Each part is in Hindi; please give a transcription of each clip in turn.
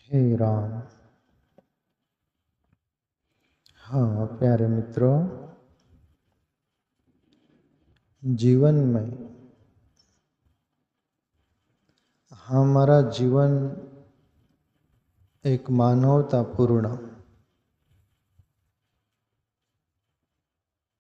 हे राम। हाँ प्यारे मित्रों, जीवन में हमारा जीवन एक मानवतापूर्ण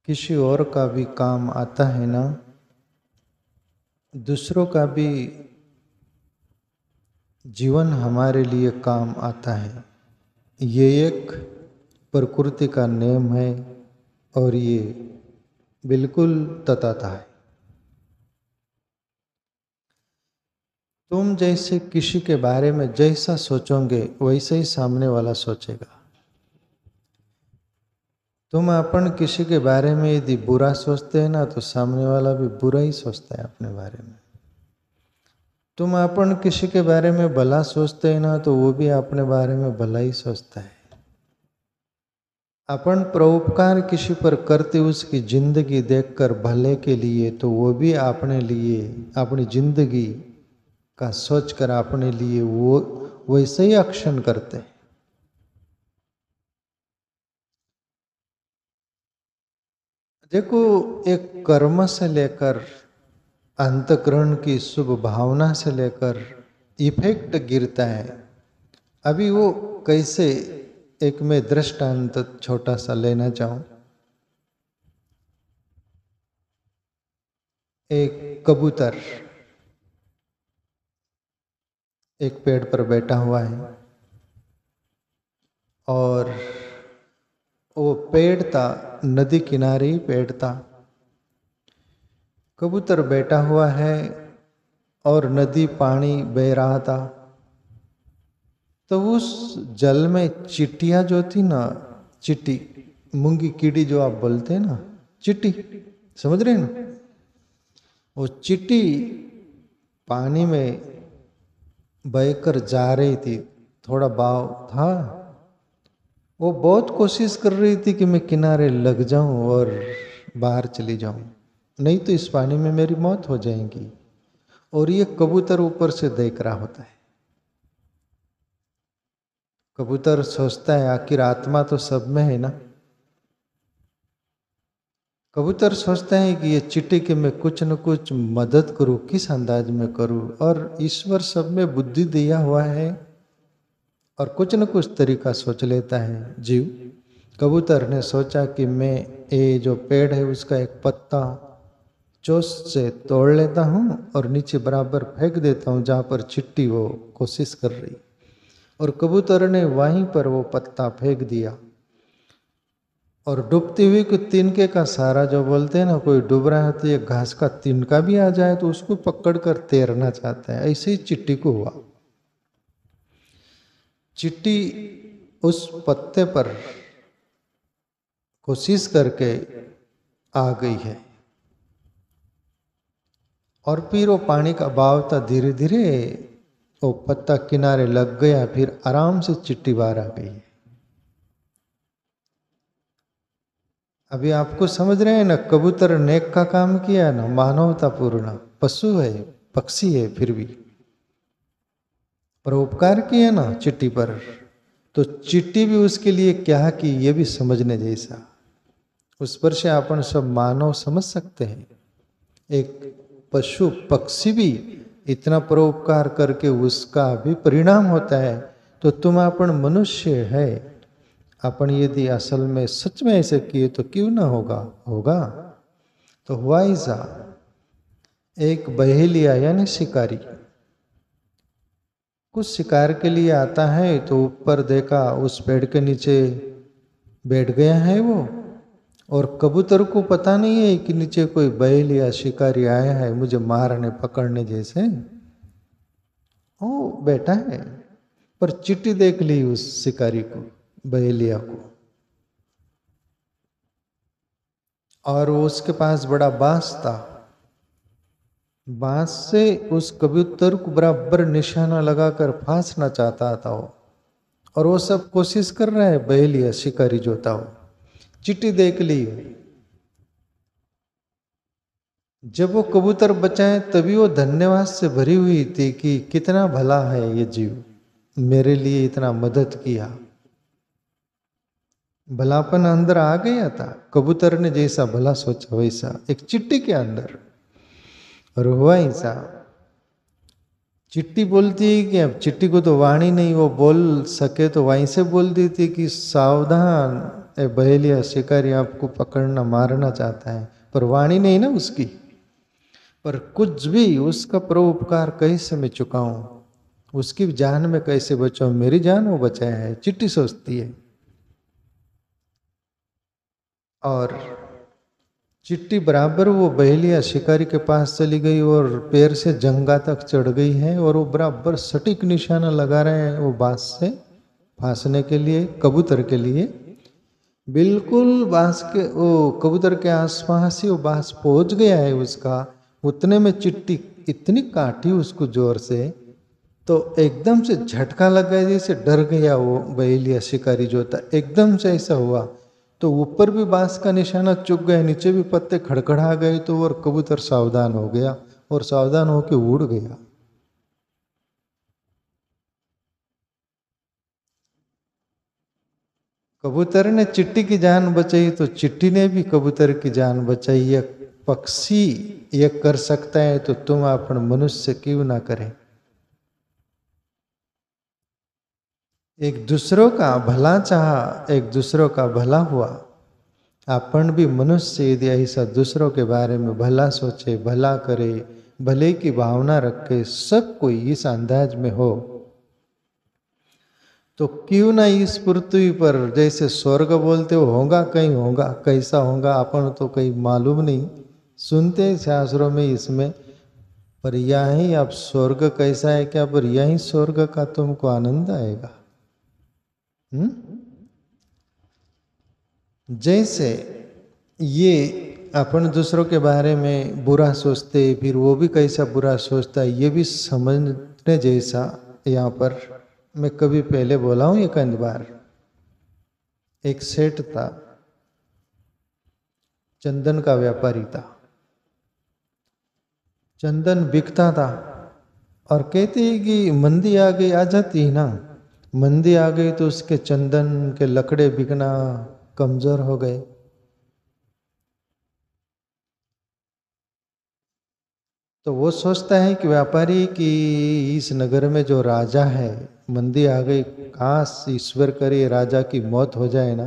किसी और का भी काम आता है ना, दूसरों का भी जीवन हमारे लिए काम आता है। ये एक प्रकृति का नियम है और ये बिल्कुल तथाता है। तुम जैसे किसी के बारे में जैसा सोचोगे वैसे ही सामने वाला सोचेगा। तुम अपन किसी के बारे में यदि बुरा सोचते हैं ना, तो सामने वाला भी बुरा ही सोचता है अपने बारे में। तुम अपन किसी के बारे में भला सोचते हैं ना, तो वो भी अपने बारे में भला ही सोचता है। अपन परोपकार किसी पर करते उसकी जिंदगी देखकर भले के लिए, तो वो भी अपने लिए अपनी जिंदगी का सोचकर अपने लिए वो वैसे ही एक्शन करते हैं। देखो, एक कर्म से लेकर अंतःकरण की शुभ भावना से लेकर इफेक्ट गिरता है। अभी वो कैसे, एक मैं दृष्टांत छोटा सा लेना चाहूं। एक कबूतर एक पेड़ पर बैठा हुआ है और वो पेड़ था, नदी किनारे ही पेड़ था। कबूतर बैठा हुआ है और नदी पानी बह रहा था। तो उस जल में चिट्टियां जो थी ना, चिट्टी मूंगी कीड़ी जो आप बोलते हैं ना, चिट्टी, समझ रहे हैं ना, वो चिट्टी पानी में बहकर जा रही थी। थोड़ा बहाव था, वो बहुत कोशिश कर रही थी कि मैं किनारे लग जाऊं और बाहर चली जाऊं, नहीं तो इस पानी में मेरी मौत हो जाएगी। और ये कबूतर ऊपर से देख रहा होता है। कबूतर सोचता है आखिर आत्मा तो सब में है ना। कबूतर सोचता है कि ये चिट्टी के मैं कुछ न कुछ मदद करूं, किस अंदाज में करूं। और ईश्वर सब में बुद्धि दिया हुआ है और कुछ न कुछ तरीका सोच लेता है जीव। कबूतर ने सोचा कि मैं ये जो पेड़ है उसका एक पत्ता चोंच से तोड़ लेता हूँ और नीचे बराबर फेंक देता हूँ जहाँ पर चिट्टी वो कोशिश कर रही। और कबूतर ने वहीं पर वो पत्ता फेंक दिया और डूबती हुई को तिनके का सहारा, जो बोलते हैं ना, कोई डूब रहा है तो ये घास का तिनका भी आ जाए तो उसको पकड़ कर तैरना चाहता है। ऐसे ही चिट्टी को हुआ। चिट्टी उस पत्ते पर कोशिश करके आ गई है और फिर वो पानी का बहाव था, धीरे धीरे वो पत्ता किनारे लग गया, फिर आराम से चिट्टी बाहर आ गई। अभी आपको समझ रहे हैं ना, कबूतर नेक का काम किया ना, मानवतापूर्ण पशु है, पक्षी है, फिर भी परोपकार किया ना चिट्टी पर, तो चिट्टी भी उसके लिए क्या की ये भी समझने जैसा। उस पर से अपन सब मानव समझ सकते हैं। एक पशु पक्षी भी इतना परोपकार करके उसका भी परिणाम होता है, तो तुम अपन मनुष्य है, अपन यदि असल में सच में ऐसे किए तो क्यों ना होगा, होगा। तो हुआ ऐसा, एक बहेलिया यानी शिकारी कुछ शिकार के लिए आता है, तो ऊपर देखा उस पेड़ के नीचे बैठ गया है वो, और कबूतर को पता नहीं है कि नीचे कोई बैल या शिकारी आया है मुझे मारने पकड़ने जैसे। ओ बैठा है, पर चिट्टी देख ली उस शिकारी को, बहेलिया को, और उसके पास बड़ा बांस था। बांस से उस कबूतर को बराबर निशाना लगाकर फांसना चाहता था वो। और वो सब कोशिश कर रहा है, बहेलिया शिकारी जो था वो। चिट्टी देख ली। जब वो कबूतर बचाए तभी वो धन्यवाद से भरी हुई थी कि कितना भला है ये जीव, मेरे लिए इतना मदद किया। भलापन अंदर आ गया था, कबूतर ने जैसा भला सोचा वैसा एक चिट्ठी के अंदर। और हुआ ऐसा, चिट्ठी बोलती है कि अब चिट्ठी को तो वाणी नहीं, वो बोल सके तो वहीं से बोल देती कि सावधान, ए बहेलिया शिकारी आपको पकड़ना मारना चाहता है, पर वाणी नहीं ना उसकी। पर कुछ भी उसका परोपकार कैसे मैं चुकाऊं, उसकी जान में कैसे बचाऊं, मेरी जान वो बचाया है, चिट्ठी सोचती है। और चिट्ठी बराबर वो बहेलिया शिकारी के पास चली गई और पैर से जंगा तक चढ़ गई है, और वो बराबर सटीक निशाना लगा रहे हैं वो बांस से फांसने के लिए, कबूतर के लिए। बिल्कुल बांस के वो कबूतर के आसपास ही वो बांस पहुंच गया है उसका। उतने में चिट्ठी इतनी काटी उसको जोर से, तो एकदम से झटका लग गया, जैसे डर गया वो बहेलिया शिकारी जो था, एकदम से ऐसा हुआ। तो ऊपर भी बांस का निशाना चुक गया, नीचे भी पत्ते खड़खड़ा गए, तो और कबूतर सावधान हो गया और सावधान होकर उड़ गया। कबूतर ने चिट्ठी की जान बचाई तो चिट्ठी ने भी कबूतर की जान बचाई। यह पक्षी यह कर सकता है तो तुम अपन मनुष्य क्यों ना करें। एक दूसरों का भला चाहा, एक दूसरों का भला हुआ। अपन भी मनुष्य यदि ऐसा दूसरों के बारे में भला सोचे, भला करे, भले की भावना रखे, सब कोई इस अंदाज में हो, तो क्यों ना इस पृथ्वी पर जैसे स्वर्ग बोलते हो होगा, कहीं होगा, कैसा होगा अपन तो कहीं मालूम नहीं, सुनते हैं शास्त्रों में इसमें, पर यही अब स्वर्ग कैसा है क्या, पर यही स्वर्ग का तुमको आनंद आएगा। जैसे ये अपन दूसरों के बारे में बुरा सोचते, फिर वो भी कैसा बुरा सोचता है, ये भी समझने जैसा। यहाँ पर मैं कभी पहले बोला हूँ एक बार, एक सेठ था, चंदन का व्यापारी था, चंदन बिकता था, और कहते हैं कि मंदी आ गई, आ जाती है ना, मंदी आ गई तो उसके चंदन के लकड़े बिकना कमजोर हो गए। तो वो सोचता है कि व्यापारी की इस नगर में जो राजा है, मंदी आ गई, काश ईश्वर करे राजा की मौत हो जाए ना,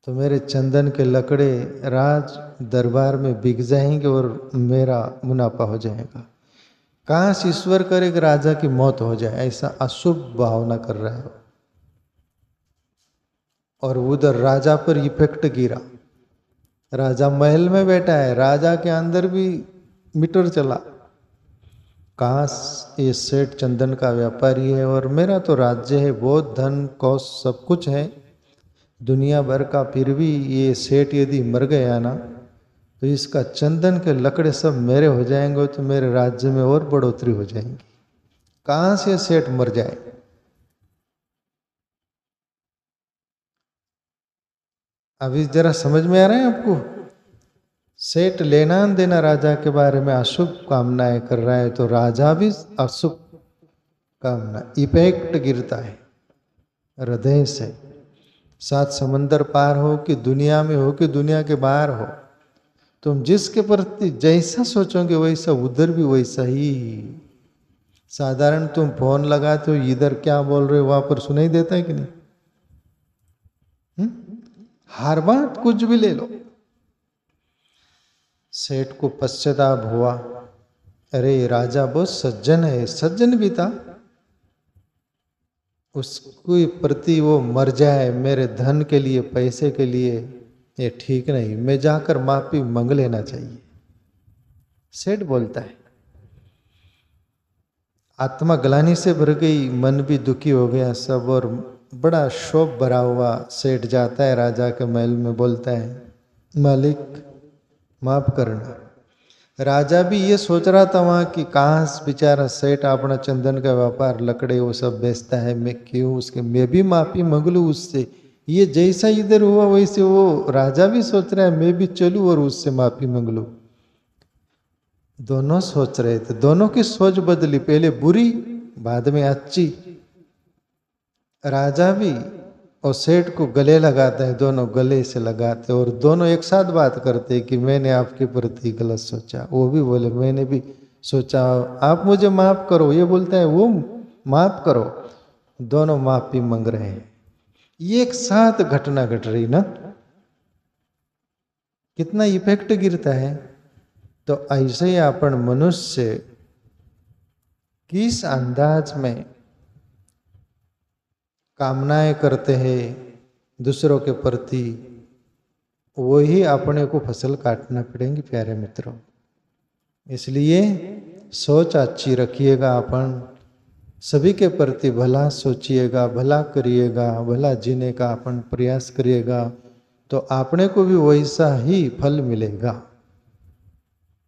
तो मेरे चंदन के लकड़े राज दरबार में बिक जाएंगे और मेरा मुनाफा हो जाएगा। काश ईश्वर करे कि राजा की मौत हो जाए, ऐसा अशुभ भावना कर रहा है। और उधर राजा पर इफेक्ट गिरा, राजा महल में बैठा है, राजा के अंदर भी मीटर चला, काश ये सेठ चंदन का व्यापारी है और मेरा तो राज्य है, बहुत धन कौश सब कुछ है दुनिया भर का, फिर भी ये सेठ यदि मर गया ना, तो इसका चंदन के लकड़े सब मेरे हो जाएंगे, तो मेरे राज्य में और बढ़ोतरी हो जाएंगी। कहाँ से सेठ मर जाए। अभी जरा समझ में आ रहा है आपको। सेठ लेना देना राजा के बारे में अशुभ कामनाएं कर रहा है, तो राजा भी अशुभ कामना इफेक्ट गिरता है हृदय से। सात समंदर पार हो कि दुनिया में हो कि दुनिया के बाहर हो, तुम जिसके प्रति जैसा सोचोगे वैसा उधर भी वैसा ही। साधारण तुम फोन लगाते हो, इधर क्या बोल रहे हो वहां पर सुनाई देता है कि नहीं। हर बात कुछ भी ले लो। सेठ को पश्चाताप हुआ, अरे राजा बहुत सज्जन है, सज्जन भी था, उसके प्रति वो मर जाए मेरे धन के लिए, पैसे के लिए, ये ठीक नहीं, मैं जाकर माफी मांग लेना चाहिए। सेठ बोलता है। आत्मा ग्लानि से भर गई, मन भी दुखी हो गया सब, और बड़ा शोक भरा हुआ सेठ जाता है राजा के महल में, बोलता है मालिक माफ करना। राजा भी ये सोच रहा था वहां कि कहाँ बेचारा सेठ अपना चंदन का व्यापार लकड़े वो सब बेचता है, मैं क्यों उसके, मैं भी माफी मांग लूँ उससे। ये जैसा इधर हुआ वैसे वो राजा भी सोच रहा है मैं भी चलूं और उससे माफी मांग लूं। दोनों सोच रहे थे, दोनों की सोच बदली, पहले बुरी बाद में अच्छी। राजा भी और सेठ को गले लगाते हैं, दोनों गले से लगाते और दोनों एक साथ बात करते हैं कि मैंने आपके प्रति गलत सोचा। वो भी बोले मैंने भी सोचा, आप मुझे माफ करो। ये बोलते हैं वो माफ करो। दोनों माफी मांग रहे हैं। ये एक साथ घटना घट रही ना, कितना इफेक्ट गिरता है। तो ऐसे ही अपन मनुष्य किस अंदाज में कामनाएं करते हैं दूसरों के प्रति, वही अपने को फसल काटना पड़ेंगी प्यारे मित्रों। इसलिए सोच अच्छी रखिएगा, अपन सभी के प्रति भला सोचिएगा, भला करिएगा, भला जीने का अपन प्रयास करिएगा, तो आपने को भी वैसा ही फल मिलेगा।